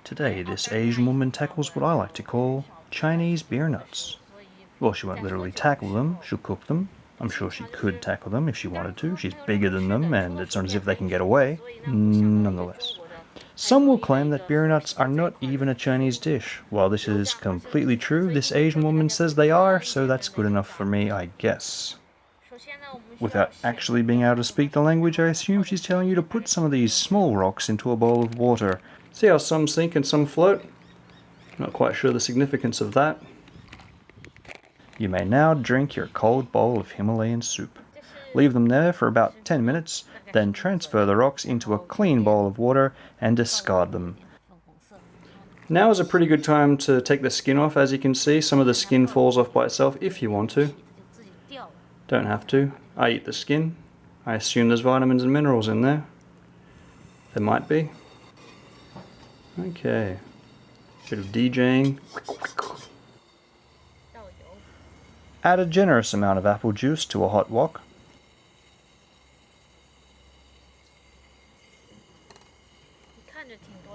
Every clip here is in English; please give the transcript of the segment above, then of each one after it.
Today, this Asian woman tackles what I like to call Chinese beer nuts. Well, she won't literally tackle them, she'll cook them. I'm sure she could tackle them if she wanted to. She's bigger than them, and it's not as if they can get away. Nonetheless. Some will claim that beer nuts are not even a Chinese dish. While this is completely true, this Asian woman says they are, so that's good enough for me, I guess. Without actually being able to speak the language, I assume she's telling you to put some of these small rocks into a bowl of water. See how some sink and some float? Not quite sure the significance of that. You may now drink your cold bowl of Himalayan soup. Leave them there for about 10 minutes, then transfer the rocks into a clean bowl of water and discard them. Now is a pretty good time to take the skin off. As you can see, some of the skin falls off by itself if you want to. Don't have to. I eat the skin. I assume there's vitamins and minerals in there. There might be. Okay. Bit of DJing. Add a generous amount of apple juice to a hot wok.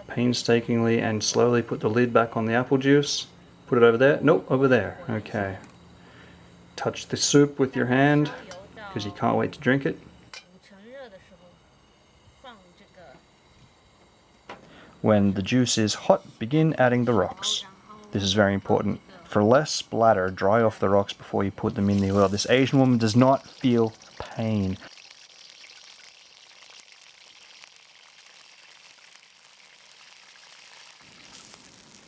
Painstakingly and slowly put the lid back on the apple juice. Put it over there. Nope, over there. Okay. Touch the soup with your hand because you can't wait to drink it. When the juice is hot, begin adding the rocks. This is very important. For less splatter, dry off the rocks before you put them in the oil. This Asian woman does not feel pain.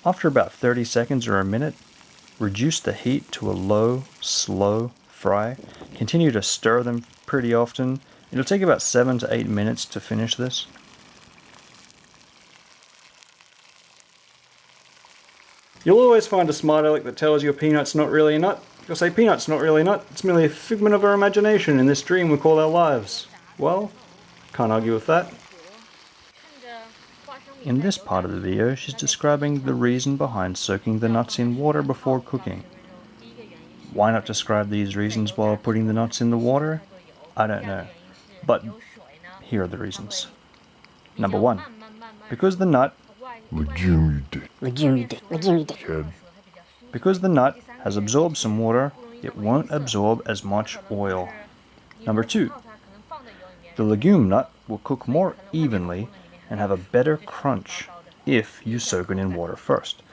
After about 30 seconds or a minute, reduce the heat to a low, slow fry. Continue to stir them pretty often. It'll take about 7 to 8 minutes to finish this. You'll always find a smart aleck that tells you a peanut's not really a nut. You'll say peanut's not really a nut, it's merely a figment of our imagination in this dream we call our lives. Well, can't argue with that. In this part of the video, she's describing the reason behind soaking the nuts in water before cooking. Why not describe these reasons while putting the nuts in the water? I don't know. But here are the reasons. Number 1. Because the nut has absorbed some water, it won't absorb as much oil. Number 2. The legume nut will cook more evenly and have a better crunch if you soak it in water first.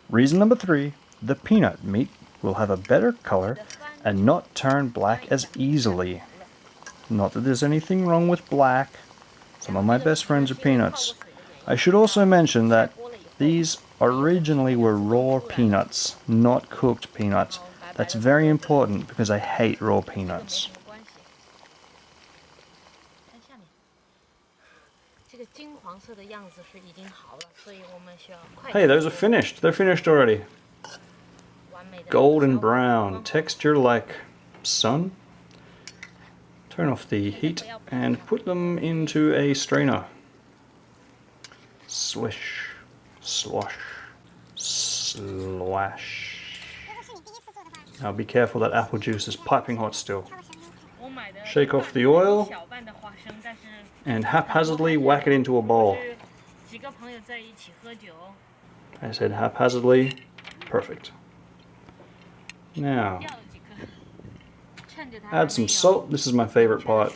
Reason number 3, the peanut meat will have a better color and not turn black as easily. Not that there's anything wrong with black. Some of my best friends are peanuts. I should also mention that these originally were raw peanuts, not cooked peanuts. That's very important because I hate raw peanuts. Hey, those are finished. They're finished already. Golden brown, texture like sun. Turn off the heat and put them into a strainer. Swish, slosh, slash. Now be careful, that apple juice is piping hot still. Shake off the oil and haphazardly whack it into a bowl. I said haphazardly. Perfect. Now, add some salt. This is my favorite part.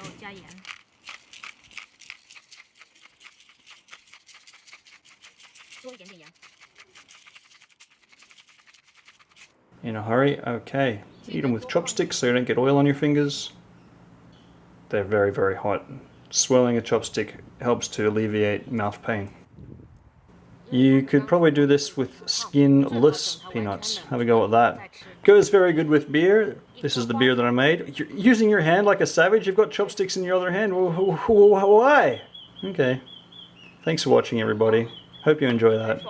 In a hurry? Okay. Eat them with chopsticks so you don't get oil on your fingers. They're very, very hot. Swirling a chopstick helps to alleviate mouth pain. You could probably do this with skinless peanuts. Have a go at that. Goes very good with beer. This is the beer that I made. You're using your hand like a savage. You've got chopsticks in your other hand. Why? Okay. Thanks for watching, everybody. Hope you enjoy that.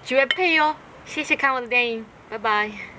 绝配哟！谢谢看我的电影，拜拜。